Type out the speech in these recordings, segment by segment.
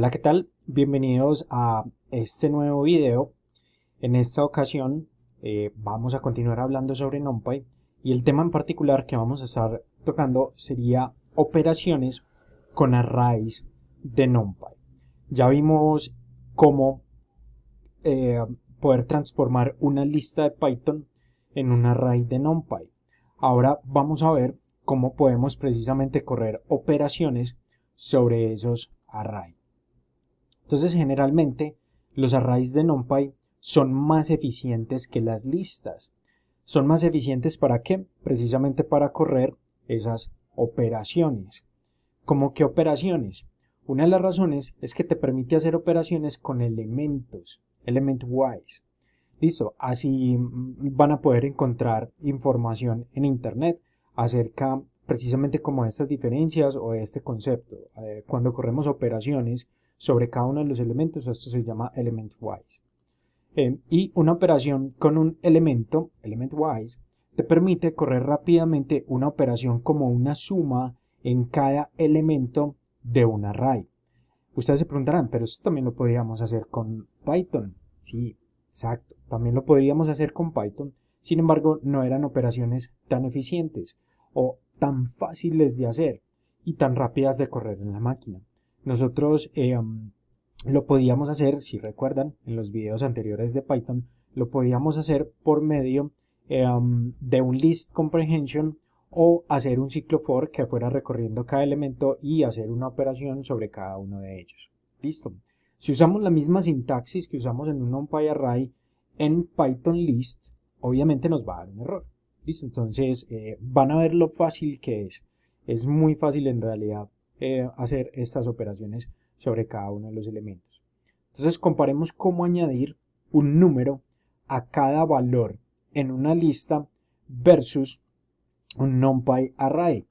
Hola, ¿qué tal? Bienvenidos a este nuevo video. En esta ocasión vamos a continuar hablando sobre NumPy y el tema en particular que vamos a estar tocando sería operaciones con arrays de NumPy. Ya vimos cómo poder transformar una lista de Python en un array de NumPy. Ahora vamos a ver cómo podemos precisamente correr operaciones sobre esos arrays. Entonces, generalmente, los arrays de NumPy son más eficientes que las listas. ¿Son más eficientes para qué? Precisamente para correr esas operaciones. ¿Cómo qué operaciones? Una de las razones es que te permite hacer operaciones con elementos, element-wise. Listo, así van a poder encontrar información en Internet acerca precisamente como de estas diferencias o de este concepto. Cuando corremos operaciones sobre cada uno de los elementos, esto se llama element-wise. Y una operación con un elemento, element-wise, te permite correr rápidamente una operación como una suma en cada elemento de un array. Ustedes se preguntarán, pero esto también lo podríamos hacer con Python. Sí, exacto, también lo podríamos hacer con Python. Sin embargo, no eran operaciones tan eficientes o tan fáciles de hacer y tan rápidas de correr en la máquina. Nosotros lo podíamos hacer, si recuerdan, en los videos anteriores de Python, lo podíamos hacer por medio de un list comprehension o hacer un ciclo for que fuera recorriendo cada elemento y hacer una operación sobre cada uno de ellos. Listo. Si usamos la misma sintaxis que usamos en un NumPy array en Python list, obviamente nos va a dar un error. Listo. Entonces van a ver lo fácil que es. Es muy fácil en realidad hacer estas operaciones sobre cada uno de los elementos. Entonces comparemos cómo añadir un número a cada valor en una lista versus un NumPy array.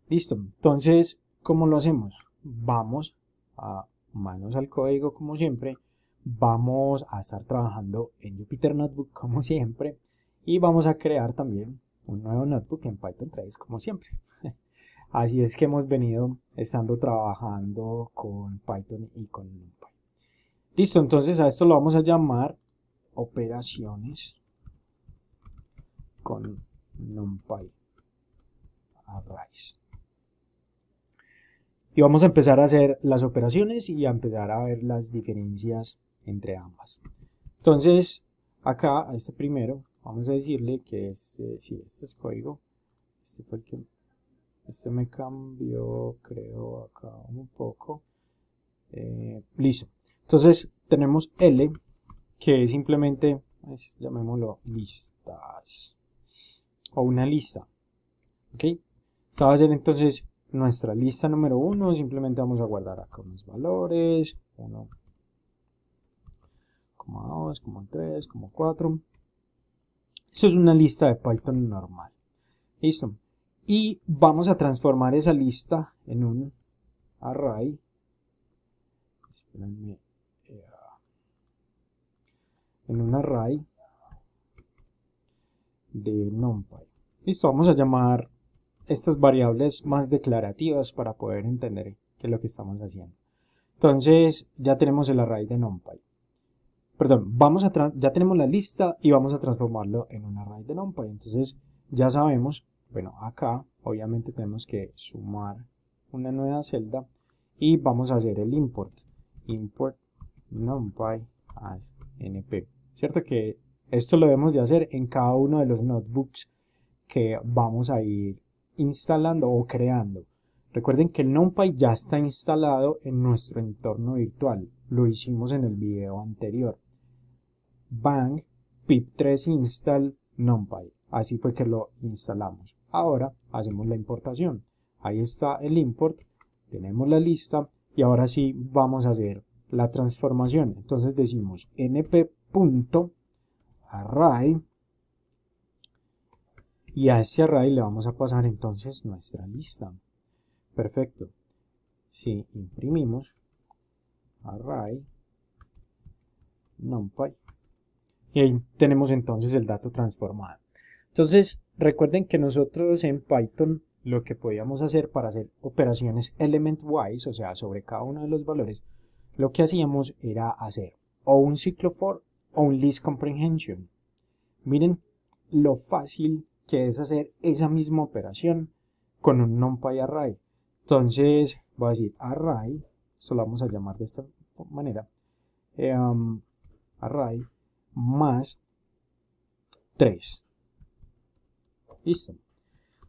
Listo. Entonces, ¿cómo lo hacemos? Vamos a manos al código como siempre. Vamos a estar trabajando en Jupyter Notebook como siempre. Y vamos a crear también un nuevo notebook en Python 3 como siempre. Así es que hemos venido estando trabajando con Python y con NumPy. Listo, entonces a esto lo vamos a llamar operaciones con NumPy arrays. Y vamos a empezar a hacer las operaciones y a empezar a ver las diferencias entre ambas. Entonces, acá, a este primero, vamos a decirle que este es código. Este fue el que este me cambió, creo, acá un poco. Listo. Entonces, tenemos L, que es simplemente, llamémoslo listas, o una lista. ¿Ok? Esta va a ser entonces nuestra lista número 1. Simplemente vamos a guardar acá unos valores. 1, 2, 3, 4. Esto es una lista de Python normal. Listo. Y vamos a transformar esa lista en un array. Espérenme. En un array de NumPy. Listo. Vamos a llamar estas variables más declarativas para poder entender qué es lo que estamos haciendo. Entonces ya tenemos el array de NumPy. Perdón, ya tenemos la lista y vamos a transformarlo en un array de NumPy. Entonces ya sabemos, bueno, acá obviamente tenemos que sumar una nueva celda y vamos a hacer el import NumPy as np. Cierto que esto lo debemos de hacer en cada uno de los notebooks que vamos a ir instalando o creando. Recuerden que el NumPy ya está instalado en nuestro entorno virtual. Lo hicimos en el video anterior. Bang pip3 install NumPy. Así fue que lo instalamos. Ahora hacemos la importación. Ahí está el import. Tenemos la lista y ahora sí vamos a hacer la transformación. Entonces decimos np.array y a este array le vamos a pasar entonces nuestra lista. Perfecto. Si imprimimos array NumPy y ahí tenemos entonces el dato transformado. Entonces recuerden que nosotros en Python lo que podíamos hacer para hacer operaciones element-wise, o sea sobre cada uno de los valores, lo que hacíamos era hacer o un ciclo for o un list comprehension. Miren lo fácil que es hacer esa misma operación con un NumPy array. Entonces voy a decir array, esto lo vamos a llamar de esta manera, array más 3. Listo.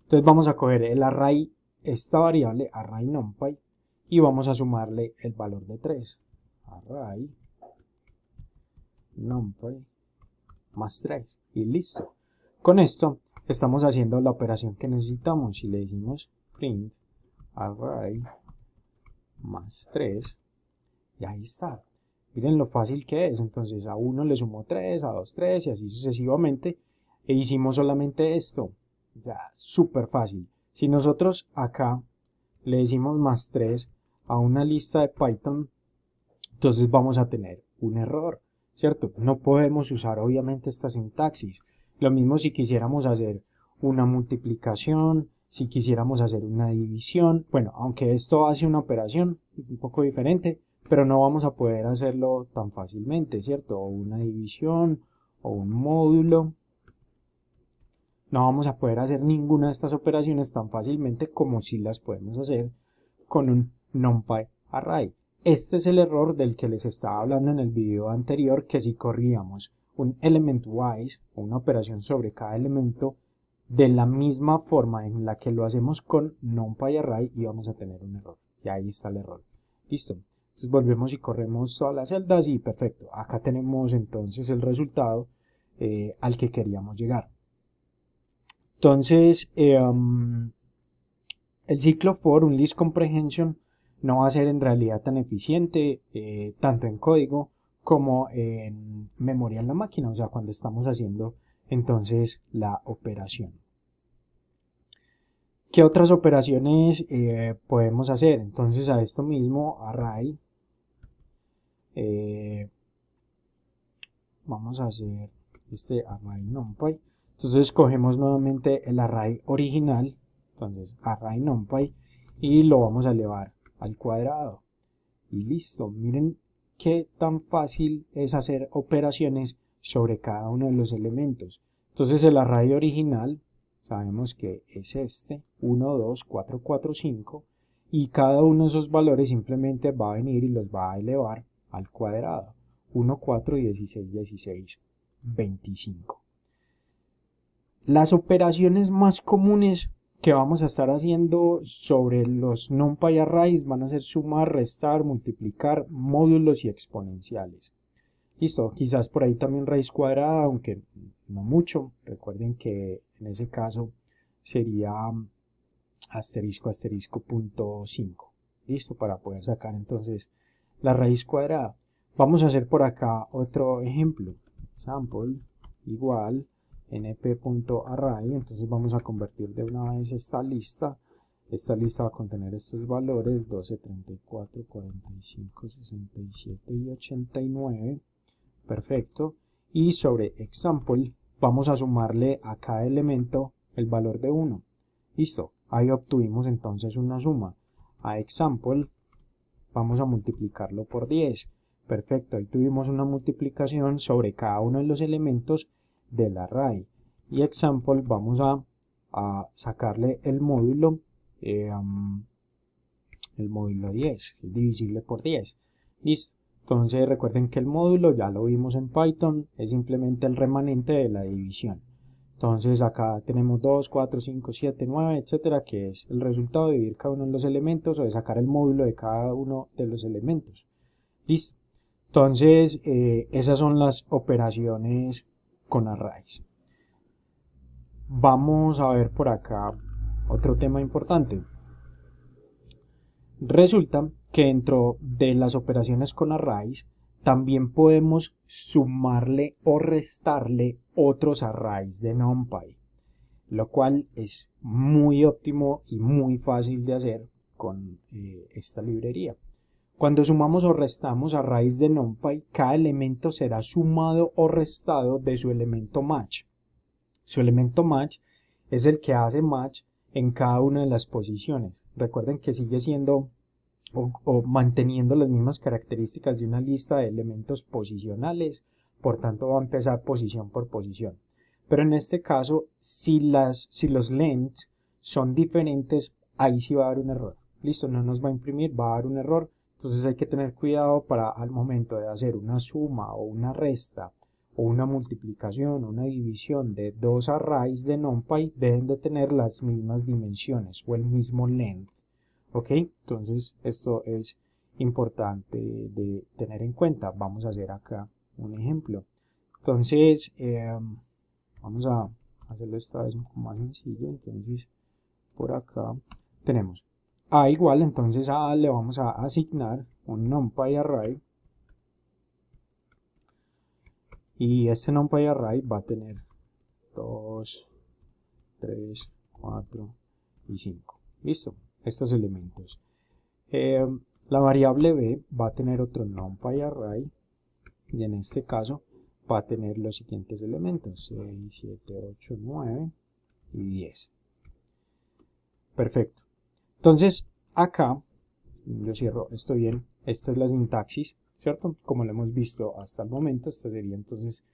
Entonces vamos a coger el array, esta variable, array NumPy, y vamos a sumarle el valor de 3. Array NumPy más 3. Y listo. Con esto estamos haciendo la operación que necesitamos. Si le decimos print array más 3, y ahí está. Miren lo fácil que es. Entonces a 1 le sumo 3, a 2 3 y así sucesivamente. E hicimos solamente esto. Ya, súper fácil. Si nosotros acá le decimos más 3 a una lista de Python, entonces vamos a tener un error, ¿cierto? No podemos usar obviamente esta sintaxis. Lo mismo si quisiéramos hacer una multiplicación, si quisiéramos hacer una división. Bueno, aunque esto hace una operación un poco diferente, pero no vamos a poder hacerlo tan fácilmente, ¿cierto? O una división o un módulo. No vamos a poder hacer ninguna de estas operaciones tan fácilmente como si las podemos hacer con un NumPy array. Este es el error del que les estaba hablando en el video anterior, que si corríamos un element wise, o una operación sobre cada elemento, de la misma forma en la que lo hacemos con NumPy array, íbamos a tener un error. Y ahí está el error. Listo. Entonces volvemos y corremos todas las celdas y perfecto. Acá tenemos entonces el resultado al que queríamos llegar. Entonces, el ciclo for, un list comprehension, no va a ser en realidad tan eficiente, tanto en código como en memoria en la máquina, o sea, cuando estamos haciendo entonces la operación. ¿Qué otras operaciones podemos hacer? Entonces a esto mismo, array, vamos a hacer este array NumPy. Entonces cogemos nuevamente el array original, entonces array NumPy, y lo vamos a elevar al cuadrado. Y listo, miren qué tan fácil es hacer operaciones sobre cada uno de los elementos. Entonces el array original, sabemos que es este, 1, 2, 4, 4, 5, y cada uno de esos valores simplemente va a venir y los va a elevar al cuadrado. 1, 4, 16, 16, 25. Las operaciones más comunes que vamos a estar haciendo sobre los NumPy arrays van a ser sumar, restar, multiplicar, módulos y exponenciales. Listo, quizás por ahí también raíz cuadrada, aunque no mucho. Recuerden que en ese caso sería asterisco asterisco punto 5. Listo, para poder sacar entonces la raíz cuadrada. Vamos a hacer por acá otro ejemplo. Sample igual np.array, entonces vamos a convertir de una vez esta lista va a contener estos valores 12, 34, 45, 67 y 89, perfecto, y sobre example vamos a sumarle a cada elemento el valor de 1, listo, ahí obtuvimos entonces una suma. A example vamos a multiplicarlo por 10, perfecto, ahí tuvimos una multiplicación sobre cada uno de los elementos del array. Y example vamos a sacarle el módulo 10, es divisible por 10. Listo. Entonces recuerden que el módulo, ya lo vimos en Python, es simplemente el remanente de la división. Entonces acá tenemos 2, 4, 5, 7, 9, etcétera, que es el resultado de dividir cada uno de los elementos o de sacar el módulo de cada uno de los elementos. Listo. Entonces esas son las operaciones con arrays. Vamos a ver por acá otro tema importante. Resulta que dentro de las operaciones con arrays también podemos sumarle o restarle otros arrays de NumPy, lo cual es muy óptimo y muy fácil de hacer con esta librería. Cuando sumamos o restamos arrays de NumPy, cada elemento será sumado o restado de su elemento match. Su elemento match es el que hace match en cada una de las posiciones. Recuerden que sigue siendo o manteniendo las mismas características de una lista de elementos posicionales, por tanto va a empezar posición por posición. Pero en este caso, si los lengths son diferentes, ahí sí va a haber un error. Listo, no nos va a imprimir, va a dar un error. Entonces hay que tener cuidado para al momento de hacer una suma o una resta o una multiplicación o una división de dos arrays de NumPy, deben de tener las mismas dimensiones o el mismo length. ¿Ok? Entonces esto es importante de tener en cuenta. Vamos a hacer acá un ejemplo. Entonces, vamos a hacerlo esta vez un poco más sencillo. Entonces, por acá tenemos A igual, entonces a A le vamos a asignar un NumPy array. Y este NumPy array va a tener 2, 3, 4 y 5. Listo, estos elementos. La variable B va a tener otro NumPy array. Y en este caso va a tener los siguientes elementos: 6, 7, 8, 9 y 10. Perfecto. Entonces, acá, yo cierro esto bien, esta es la sintaxis, ¿cierto? Como lo hemos visto hasta el momento, esta sería entonces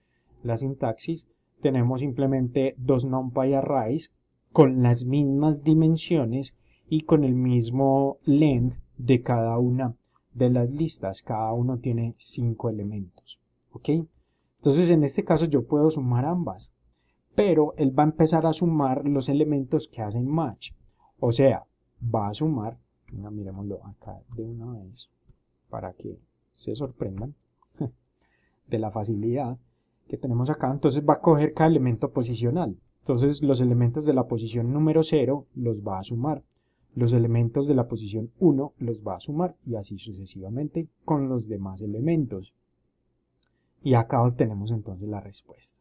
la sintaxis. Tenemos simplemente dos NumPy arrays con las mismas dimensiones y con el mismo length de cada una de las listas. Cada uno tiene 5 elementos, ¿ok? Entonces, en este caso yo puedo sumar ambas, pero él va a empezar a sumar los elementos que hacen match. O sea, va a sumar, miremoslo acá de una vez para que se sorprendan de la facilidad que tenemos acá. Entonces va a coger cada elemento posicional. Entonces los elementos de la posición número 0 los va a sumar. Los elementos de la posición 1 los va a sumar y así sucesivamente con los demás elementos. Y acá obtenemos entonces la respuesta.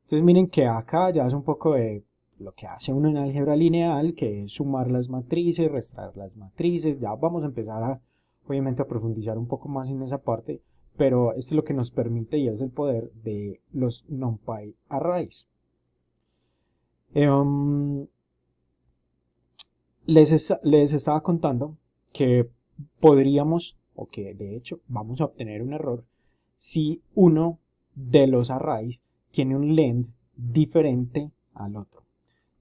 Entonces miren que acá ya es un poco de lo que hace uno en álgebra lineal, que es sumar las matrices, restar las matrices. Ya vamos a empezar obviamente a profundizar un poco más en esa parte, pero esto es lo que nos permite y es el poder de los NumPy arrays. Les estaba contando que podríamos, o que de hecho vamos a obtener un error, si uno de los arrays tiene un length diferente al otro.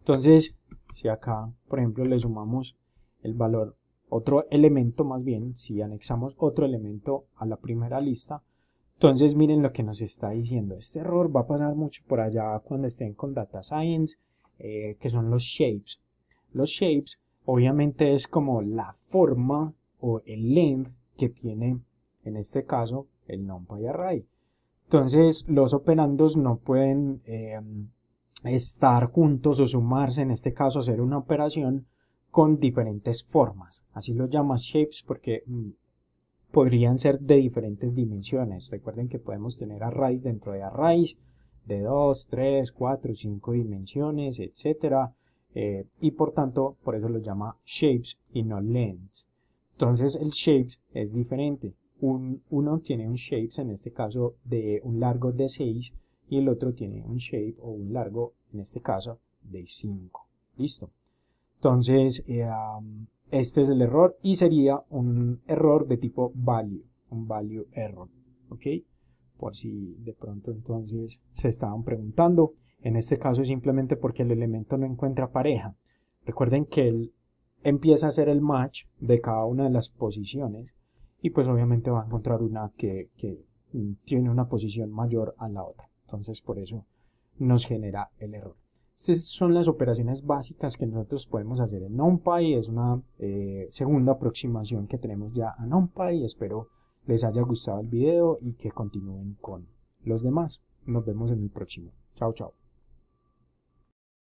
Entonces, si acá, por ejemplo, le sumamos el valor, otro elemento más bien, si anexamos otro elemento a la primera lista, entonces miren lo que nos está diciendo. Este error va a pasar mucho por allá cuando estén con Data Science, que son los shapes. Los shapes, obviamente, es como la forma o el length que tiene, en este caso, el NumPy array. Entonces, los operandos no pueden estar juntos o sumarse, en este caso hacer una operación con diferentes formas. Así lo llama shapes porque podrían ser de diferentes dimensiones. Recuerden que podemos tener arrays dentro de arrays de 2, 3, 4, 5 dimensiones, etcétera, y por tanto, por eso lo llama shapes y no lengths. Entonces el shapes es diferente. Uno tiene un shapes, en este caso, de un largo de 6 y el otro tiene un shape o un largo, en este caso, de 5. ¿Listo? Entonces, este es el error y sería un error de tipo value, un value error. ¿Ok? Por si de pronto entonces se estaban preguntando. En este caso es simplemente porque el elemento no encuentra pareja. Recuerden que él empieza a hacer el match de cada una de las posiciones y pues obviamente va a encontrar una que tiene una posición mayor a la otra. Entonces por eso nos genera el error. Estas son las operaciones básicas que nosotros podemos hacer en NumPy. Es una segunda aproximación que tenemos ya a NumPy. Espero les haya gustado el video y que continúen con los demás. Nos vemos en el próximo. Chao, chao.